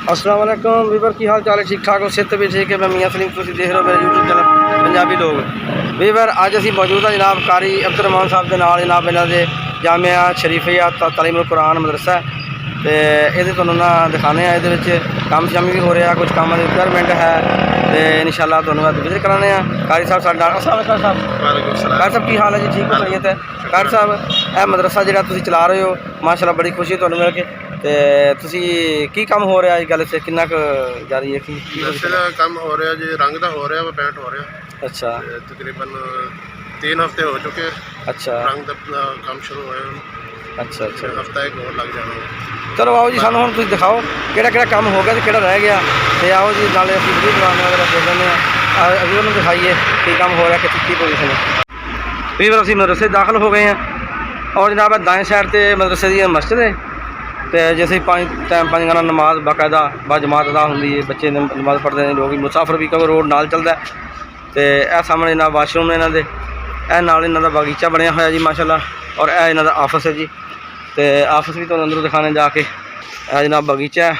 अस्सलाम वालेकुम वीवर की हाल चाल है? ठीक ठाक हो? सेहत भी ठीक है। मैं मियाँ सलीम, तुम देख रहे हो मेरे यूट्यूब चैनल पंजाबी लोग। वीवर अज असी मौजूद हाँ जनाब कारी अब्दुल रहमान साहब के नाल जनाब इन्हों के जामिया शरीफिया तालीमुल कुरान मदरसा है। तो ये तुहानू ना दिखाने ये काम शम भी हो रहा, कुछ काम की रिक्वायरमेंट है। तो इंशाअल्लाह तुहानू विजिट कराने कारी साहब साहब। कारी साहब की हाल है जी? ठीक हो? सही है। कारी साहब यह मदरसा जो तुम चला रहे हो माशाअल्लाह बड़ी खुशी तुहानू मिल के। ਤੇ ਤੁਸੀਂ ਕੀ ਕੰਮ ਹੋ ਰਿਹਾ ਅੱਜ ਕੱਲ੍ਹ ਇੱਥੇ ਕਿੰਨਾ ਕੁ ਜਾਰੀ ਹੈ? ਕੀ ਕੰਮ ਹੋ ਰਿਹਾ ਜੀ? ਰੰਗ ਦਾ ਹੋ ਰਿਹਾ ਵਾ, ਪੇਂਟ ਹੋ ਰਿਹਾ। ਅੱਛਾ, ਤਕਰੀਬਨ 3 ਹਫ਼ਤੇ ਹੋ ਚੁੱਕੇ। ਅੱਛਾ, ਰੰਗ ਦਾ ਕੰਮ ਸ਼ੁਰੂ ਹੋਇਆ। ਅੱਛਾ ਅੱਛਾ, ਹਫ਼ਤਾ ਇੱਕ ਹੋਰ ਲੱਗ ਜਾਣਾ। ਚਲੋ ਆਓ ਜੀ, ਸਾਨੂੰ ਹੁਣ ਤੁਸੀਂ ਦਿਖਾਓ ਕਿਹੜਾ ਕਿਹੜਾ ਕੰਮ ਹੋ ਗਿਆ ਤੇ ਕਿਹੜਾ ਰਹਿ ਗਿਆ। ਤੇ ਆਓ ਜੀ ਨਾਲੇ ਅਸੀਂ ਵੀਡੀਓ ਬਣਾਉਣੇ ਵਗੈਰਾ ਦੇਖ ਲੈਂਦੇ ਹਾਂ। ਅਸੀਂ ਉਹਨੂੰ ਦਿਖਾਈਏ ਕੀ ਕੰਮ ਹੋ ਰਿਹਾ, ਕਿੱਥੇ ਕੀ ਪੋਜੀਸ਼ਨ ਹੈ। ਕਈ ਵਾਰ ਅਸੀਂ ਮਦਰਸੇ ਦਾਖਲ ਹੋ ਗਏ ਹਾਂ ਔਰ ਜਨਾਬ ਦਾएं साइड ਤੇ ਮਦਰਸੇ ਦੀ ਮਸਜਿਦ ਹੈ। तो जैसे 5 टाइम 5 गाना नमाज बाकायदा बाजमात अदा होंगी है। बच्चे नमाज पढ़ते हैं, लोग मुसाफिर भी क्योंकि रोड नाल चलता है। तो यह सामने इन्होंने वाशरूम ने इन्हों के नाल इन्हों बागीचा बनया होया जी माशाल्लाह। और यह इन्हों ऑफिस है जी। तो ऑफिस भी तुहानू अंदरों दिखाने जाके जनाब बागीचा है।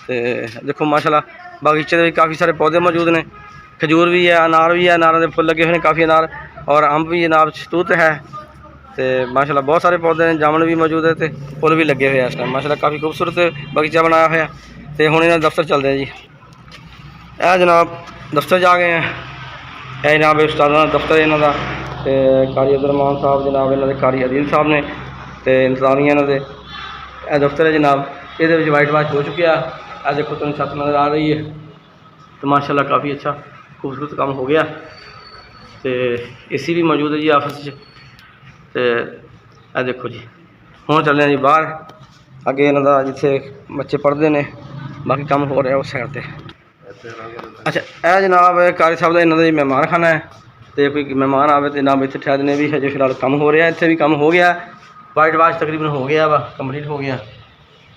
तो देखो माशाल्लाह बागीचे में काफ़ी सारे पौधे मौजूद ने। खजूर भी है, अनार भी है, अनारों के फुल लगे हुए हैं काफ़ी अनार। और अंब भी जनाब शतूत है। तो माशाल्लाह बहुत सारे पौधे हैं, जामुन भी मौजूद है। तो फुल भी लगे हुए हैं इस टाइम माशाल्लाह। काफ़ी खूबसूरत बगीचा बनाया हुआ। तो हुण इन्होंने दफ्तर चलते हैं जी। यह जनाब दफ्तर जा गए हैं। यह जनाब उस्ताद दफ्तर इन्हों का। तो कारी अब्दुल रहमान साहब जनाब इन्हों के कारी अदील साहब ने। तो इंतजामिया इन्हों के यह दफ्तर है जनाब। ये वाइट वाश हो चुके हैं। यह देखो तुम छत नज़र आ रही है। तो माशाल्लाह काफ़ी अच्छा खूबसूरत काम हो गया। तो AC भी मौजूद है जी ऑफिस। तो यह देखो जी हुण चलने जी बाहर अगे इन्हों का जिथे बच्चे पढ़ते हैं। बाकी काम हो रहा उस साइड पर। अच्छा यह जनाब कारी साहब का इन्हों का मेहमान खाना है। तो कोई मेहमान आवे तो जनाब इतने ठहरने भी हजे फिलहाल काम हो रहा है। इतने भी काम हो गया, वाइट वाश तकरीबन हो गया वा, कंप्लीट हो गया।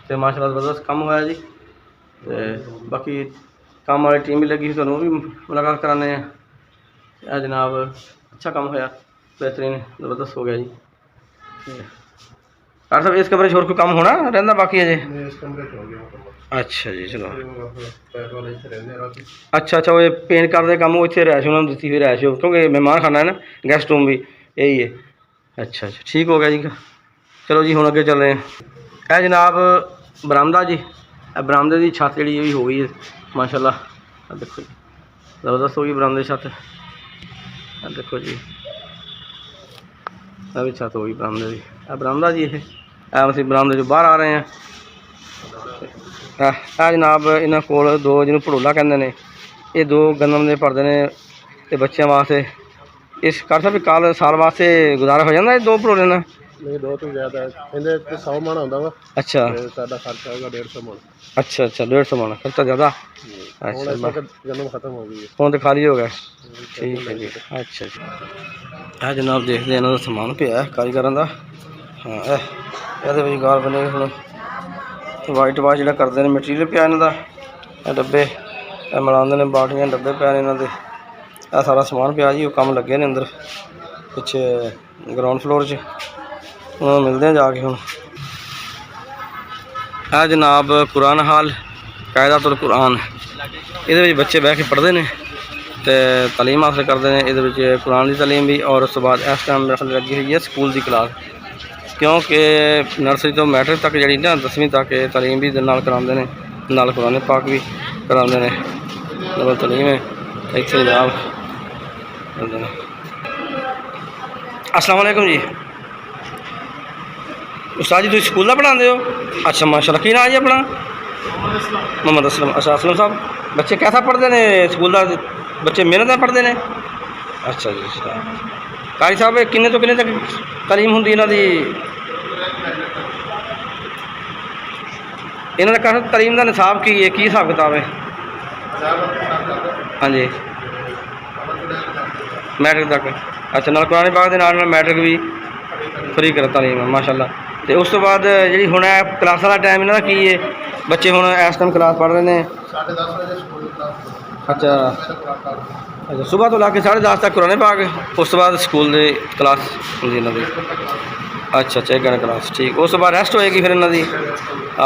तो माशाल्लाह ज़बरदस्त काम होया जी। तो बाकी काम वाली टीम भी लगी, तुहानू भी मुलाकात कराने। यह जनाब अच्छा काम होया, बेहतरीन ज़बरदस्त हो गया जी। डॉक्टर साहब इस कमरे होर कोई काम होना रहा बाकी अजे? अच्छा जी चलो। अच्छा अच्छा, वो पेंट करते काम वो इतने रैश उन्होंने दी हुई रैश, क्योंकि मेहमान खाना है ना, गैस्ट रूम भी यही है। अच्छा अच्छा ठीक हो गया जी। चलो जी हुण अगे चल रहे हैं। यह जनाब बरामदा जी। बरामदे की छत जी हो गई है माशाल्लाह। देखो जी ज़बरदस्त हो गई बरामदे की छत। देखो जी अभी छत हो गई बरामदे की। बरामदा जी ये ਅਸੀਂ बरामदे जो बाहर आ रहे हैं। यह जनाब इन्होंने कोल 2 जिन्होंने भड़ोला कहते हैं, ये 2 गंदम के भरते हैं तो बच्चों वास्ते। इस कर सकते काल साल वास्ते गुजारा हो जाता है 2 भड़ोले ना? नहीं 2 तो ज़्यादा है, 100 मन आता वा। अच्छा खर्चा होगा 150 मन। अच्छा अच्छा 150 मन खर्चा ज़्यादा। अच्छा गंदम खत्म हो गई है, हुण तो खाली हो गया। ठीक है जी। अच्छा जी यह जनाब देखते हैं इन्हों का समान पिया कारीगर का। हाँ ये गाल बने हम वाइट वाश जो करते हैं मटीरियल पिया इन्हों का। डब्बे मिलाते हैं, बाल्टियाँ डब्बे पे इन्हों के। यह सारा समान पिया जी, वो कम लगे ने अंदर पिछे ग्राउंड फ्लोर च। उन्होंने मिलते हैं जाके हम। यह जनाब कुरान हाल कायदातुल कुरान। ये बच्चे बह के पढ़ते हैं तो तालीम हासिल करते हैं। ये कुरान की तालीम भी और उस बाद इस टाइम मेरे लगी हुई है स्कूल की क्लास, क्योंकि नर्सरी तो मैट्रिक तक जी ना 10वीं तक तालीम भी कराते हैं, नाल कुरान पाक भी कराते हैं। डबल तालीम है इतने जनाब। अस्सलाम वालेकुम जी। उस्ताद जी तुम स्कूल का पढ़ाते हो? अच्छा माशाल्लाह की नाम जी अपना? मोहम्मद असलम। अच्छा असलम साहब बच्चे कैसा पढ़ते हैं स्कूल का? बच्चे मेहनत पढ़ते हैं? अच्छा जी अच्छा। कारी साहब किन्ने तो किन्ने तक तालीम होंगी इन्हों की? इन्हों का तालीम का निसाब की है, की हिसाब किताब है? हाँ जी मैट्रिक तक। अच्छा नाल कुरान पाक के नाल मैट्रिक भी फ्री कर तालीम है माशाल्लाह। तो उस तो बाद जी हुण क्लासा का टाइम इन्हों का की है? बच्चे हुण इस टाइम क्लास पढ़ रहे हैं? 10:30 बजे स्कूल क्लास। अच्छा अच्छा सुबह तो ला के 10:30 तक कुरान पाक, उस तो बाद स्कूल की क्लास होंगी इन्हों की। अच्छा अच्छा 1 घंटे क्लास ठीक। उस तो बाद रेस्ट होएगी फिर इन्हों की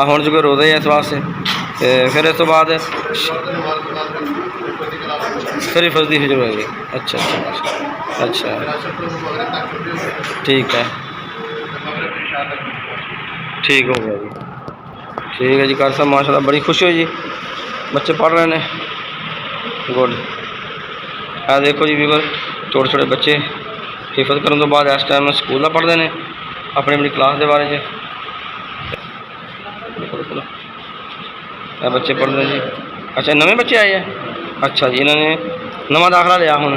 हुण जो कोई रोज़े है इस वास्ते तो फिर इस तो बाद फिर फजदी फिजर होएगी। अच्छा अच्छा अच्छा ठीक है ठीक हो गया जी ठीक है जी। कार साहब माशाल्लाह बड़ी खुशी हुई जी बच्चे पढ़ रहे हैं गुड। आ देखो जी वीवर छोटे छोटे बच्चे हिफज करने तो बाद इस टाइम स्कूल का पढ़ते हैं अपनी अपनी क्लास के बारे में बच्चे पढ़ते हैं जी। अच्छा नवे बच्चे आए हैं अच्छा जी इन्होंने नवा दाखला लिया हूँ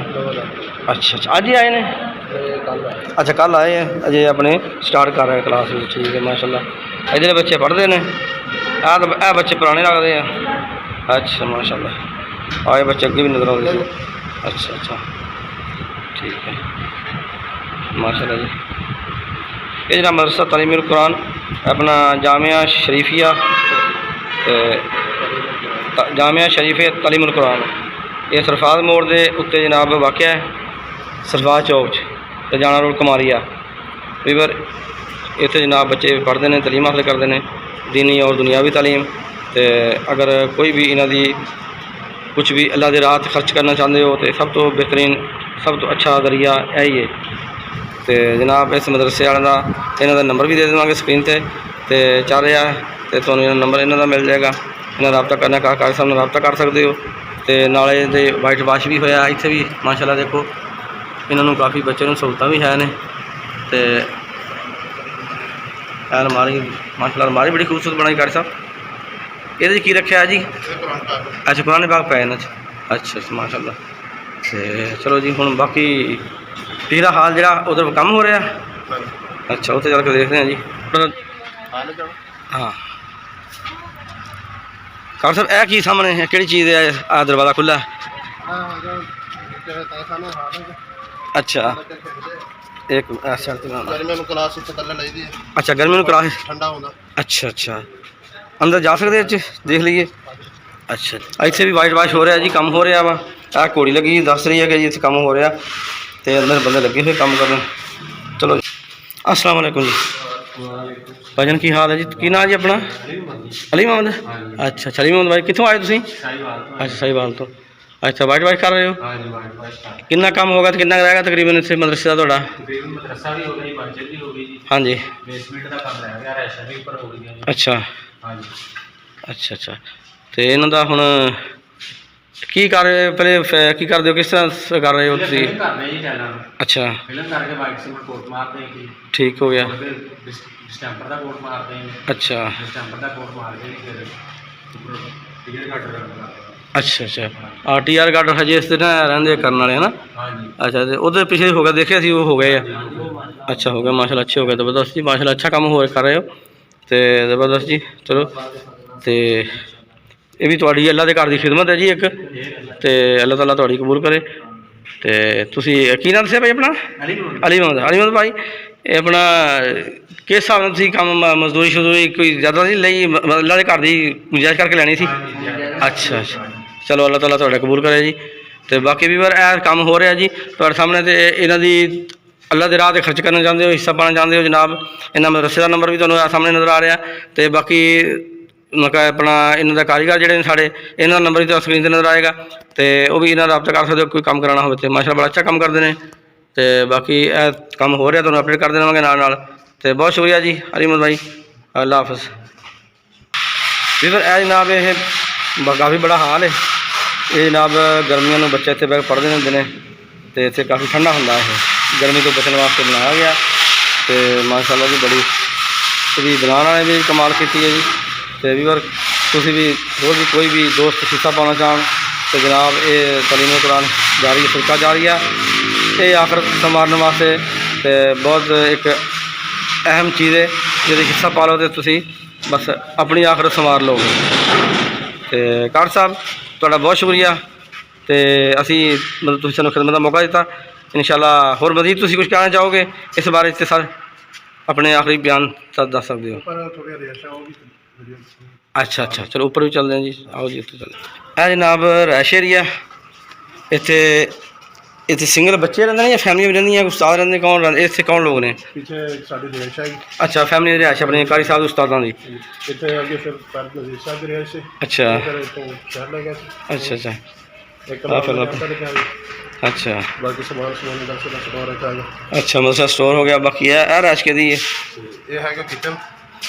अच्छा अच्छा अज ही आए हैं अच्छा कल आए हैं अजय अपने स्टार्ट कर रहे हैं क्लास में ठीक है माशाल्लाह। इधर बच्चे पढ़ते हैं आ बच्चे पुराने लगते हैं अच्छा माशाल्लाह आए बच्चे अगे भी नजर आते हैं अच्छा अच्छा ठीक है माशाल्लाह जी। ये जरा मदरसा तालीमुल कुरान अपना जामिया शरीफिया जामिया शरीफे तालीमुल कुरान ये सरफाज मोड़ के उत्ते जनाब वाक़या है सरफाज चौक तो जाना रोड कमारिया वीवर इतने जनाब बच्चे पढ़ते हैं तलीम हासिल करते हैं दीनी और दुनियावी तालीम तो अगर कोई भी इन्हों की कुछ भी अल्लाह की राह खर्च करना चाहते हो तो सब तो बेहतरीन सब तो अच्छा जरिया यही है। तो जनाब इस मदरसे वाले का इन्हों का नंबर भी दे देंगे स्क्रीन पर तो चल रहा है तो तुम्हें नंबर इन्हों का मिल जाएगा इन्हें रबता करना कार साहब ने रबता कर सकते हो तो नाले वाइट वाश भी होया इत्थे भी माशाल्लाह देखो इन्होंने काफ़ी बच्चे सहूलत भी है ने तो अलमारी माशाल्लाह अलमारी बड़ी खूबसूरत बनाई कार साहब ये की रखा है जी अच्छा पुराने बाग पे इन्होंने अच्छा माशाल्लाह तो चलो जी हुण बाकी पिछला हाल जरा उधर कम हो रहा अच्छा उत्थे चल के देखते हैं जी हाँ कार साहब यह की सामने है कि चीज़ है आ दरवाज़ा खुला अच्छा एक अच्छा गर्मी में क्लास अच्छा अच्छा अंदर जा सकते देख लीजिए अच्छा इतने भी वाइट वाश हो रहा जी कम हो रहा वा आ घोड़ी लगी दस रही है कि जी इतने कम हो रहा तो अंदर बंदे लगे हुए काम करने चलो अस्सलाम वालेकुम जी भाजन की हाल है जी की नाम जी अपना अली मोहम्मद अच्छा अली मोहम्मद भाई कितों आए तुम अच्छा साहिवाल तो अच्छा वाइट वाइट कर रहे हो कितना काम होगा तो कितना रहेगा तकरीबन इतने मदरसे का थोड़ा हाँ जी अच्छा अच्छा अच्छा तो इन्हों का हुण की कर पहले की करते हो किस तरह कर रहे हो तुम अच्छा ठीक हो गया अच्छा अच्छा अच्छा RTR गार्ड हजे इस तरह रेंदे करने वाले है ना अच्छा तो उधर पिछले हो गया देखे सी वो हो गए अच्छा हो गया माशाल्लाह अच्छे हो गए ज़बरदस्त जी माशाल्लाह अच्छा काम हो कर रहे हो तो ज़बरदस्त जी चलो तो ये भी थोड़ी अल्लाह के घर की खिदमत है जी एक तो अल्लाह ताला थोड़ी कबूल करे तो तुसी की नाम दस्सिया भाई अपना अली मोहम्मद भाई ये अपना किस हिसाब नाल तुसी काम मजदूरी शजदूरी कोई ज़्यादा नहीं लई अल्लाह के घर की गुंजाइश करके लैनी थी अच्छा अच्छा चलो अल्लाह ताला थोड़ा कबूल करे जी तो बाकी भी बार काम हो रहा जी थोड़े सामने तो इन्हों की अल्लाह के राह से खर्च करना चाहते हो हिस्सा पाना चाहते हो जनाब इन्हों मदरसे का नंबर भी तुम्हें सामने नज़र आ रहा तो बाकी मतलब अपना इन्हों का कारीगर जोड़े साढ़े इन्हों का नंबर भी तो स्क्रीन पर नज़र आएगा तो वह भी इन्हों रब्ता कर सकते हो कोई काम कराना हो तो माशाल्लाह बड़ा अच्छा काम करते हैं तो बाकी काम हो रहा तुम्हें अपडेट कर देवांगे नाल तो बहुत शुक्रिया जी अली मोहम्मद भाई अल्लाह हाफिज़ भी फिर जनाब ये काफ़ी बड़ा हाल है ये जनाब गर्मियों में बच्चे इतने बैग पढ़ते होंगे ने तो इतने काफ़ी ठंडा होंगे है गर्मी तो बचने वास्ते बनाया गया तो माशाल्लाह जी बड़ी भी बनाने वाले भी कमाल की है जी तो भी बार तुम भी होर भी कोई भी दोस्त हिस्सा पाना चाहन तो जनाब ये तालीमुल कुरान जारी सिलका जारी है ये आखिर संवारने वास्ते तो बहुत एक अहम चीज़ है जो हिस्सा पा लो तो तुम बस अपनी आखिर संवार लो तो कार साहब थोड़ा बहुत शुक्रिया तो असी मतलब तुम सानू खिदमत का मौका दिता इंशाल्लाह होर मजीद तुम कुछ कहना चाहोगे इस बारे सर अपने आखिरी बयान सर दस सकते हो अच्छा अच्छा चलो ऊपर भी चलते हैं जी आओ जी उत्ते चलते हैं जनाब रैश एरिया इत्थे ਇੱਥੇ ਸਿੰਗਲ ਬੱਚੇ ਰਹਿੰਦੇ ਨੇ ਜਾਂ ਫੈਮਿਲੀ ਵੀ ਰਹਿੰਦੀਆਂ, ਉਸਤਾਦ ਰਹਿੰਦੇ, ਕੌਣ ਰਹਿੰਦੇ ਇੱਥੇ, ਕੌਣ ਲੋਕ ਨੇ? ਪਿੱਛੇ ਸਾਡੀ ਰਿਹਾਇਸ਼ ਹੈ। ਅੱਛਾ, ਫੈਮਿਲੀ ਦੀ ਰਿਹਾਇਸ਼ ਆਪਣੀ ਕਾਰੀ ਸਾਹਿਬ ਦੇ ਉਸਤਾਦਾਂ ਦੀ। ਇੱਥੇ ਅੱਗੇ ਫਿਰ ਪਹਿਲਾਂ ਨਜ਼ੀਰ ਸਾਹਿਬ ਦੀ ਰਿਹਾਇਸ਼ ਸੀ। ਅੱਛਾ ਫਿਰ ਇੱਥੋਂ ਸ਼ਹਿਰ ਲੈ ਗਿਆ ਸੀ। ਅੱਛਾ ਅੱਛਾ ਇੱਕ ਆ ਫਿਰ ਅੱਛਾ ਬਾਕੀ ਸਮਾਨ ਦਾ ਸਟੋਰ ਰੱਖਿਆ ਹੈਗਾ। ਅੱਛਾ, ਮਤਲਬ ਸਟੋਰ ਹੋ ਗਿਆ। ਬਾਕੀ ਇਹ ਰਿਹਾਇਸ਼ ਕਿਹਦੀ ਹੈ? ਇਹ ਹੈਗਾ ਕਿਚਨ।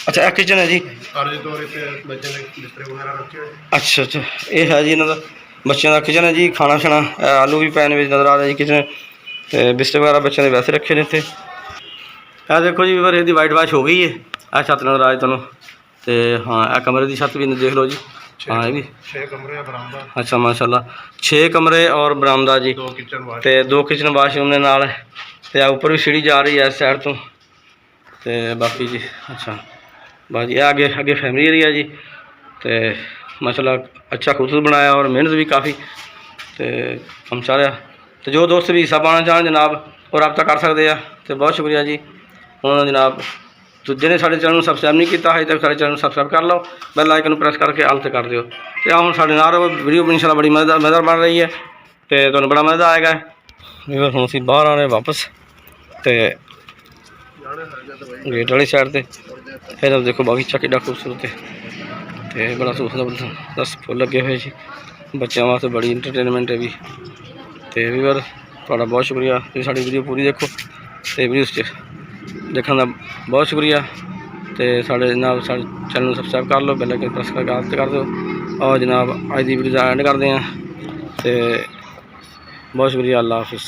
ਅੱਛਾ, ਇਹ ਕਿਚਨ ਹੈ ਜੀ। ਅਰਜੀ ਤੌਰ ਤੇ ਬੱਚੇ ਨੇ ਬਿਸਤਰੇ ਵਗੈਰਾ ਰੱਖੇ ਹੋਏ। ਅੱਛਾ ਅੱਛਾ, ਇਹ ਹੈ ਜੀ ਇਹਨਾਂ ਦਾ ਬੱਚਿਆਂ ਦਾ ਕਿਚਨ ਹੈ ਜੀ। ਖਾਣਾ ਛਾਣਾ ਆਲੂ ਵੀ ਪੈਨ ਵਿੱਚ ਨਜ਼ਰ ਆ ਰਿਹਾ ਜੀ ਕਿਚਨ, ਤੇ ਬਿਸਤਰੇ ਵਗੈਰਾ ਬੱਚਿਆਂ ਦੇ ਵੈਸੇ ਰੱਖੇ ਨੇ ਇੱਥੇ। ਇਹ ਦੇਖੋ ਜੀ, ਵੀਰ ਇਹਦੀ ਵਾਈਟ ਵਾਸ਼ ਹੋ ਗਈ ਹੈ। ਇਹ ਛੱਤ ਨਜ਼ਰ ਆ ਰਹੀ ਤੁਹਾਨੂੰ, ਤੇ ਹਾਂ ਇਹ ਕਮਰੇ ਦੀ ਛੱਤ ਵੀ ਦੇਖ ਲਓ ਜੀ। हाँ ये भी 6 कमरे बरामदा। अच्छा माशाल्लाह 6 कमरे और बरामदा जी, 2 किचन वाश ते 2 किचन वाशरूम ने नाल, ते ऊपर भी सीढ़ी जा रही है इस साइड तो, ते बाकी जी अच्छा बस ये आगे आगे फैमिली एरिया जी। ते माशाल्लाह अच्छा खूबसूरत बनाया और मेहनत भी काफ़ी, तो हम चाह रहे तो जो दोस्त भी हिस्सा पाना चाहन जनाब और रब्ता कर सकते हैं। तो बहुत शुक्रिया जी उन्होंने जनाब। तो जिन्हें साढ़े चैनल सबसक्राइब नहीं किया अजे तक साढ़े चैनल सबसक्राइब कर लो, बैल आइकन प्रेस करके आल ते कर दियो। तो हम साढ़े नाल वीडियो इंशाल्लाह बड़ी मज़ेदार बन रही है, तो तुहानूं बड़ा मज़ा आएगा। वीवर हम असीं बाहर आ रहे वापस, तो गेट वाली साइड ते फिर देखो बगीचा कितना खूबसूरत है, तो बड़ा खूबसूरत दस फुल लगे हुए जी बच्चों वास्ते, बड़ी इंटरटेनमेंट है भी। तो वीवर तुहाडा बहुत शुक्रिया, तुसीं साडी वीडियो पूरी देखो, तो वीडियो देखने का बहुत शुक्रिया। तो साढ़े जनाब साढ़े चैनल सबसक्राइब कर लो, बैल आइकन प्रेस करके आल ते कर दो। और जनाब अज की वीडियो का एंड करते हैं, तो बहुत शुक्रिया। अल्लाह हाफिज़।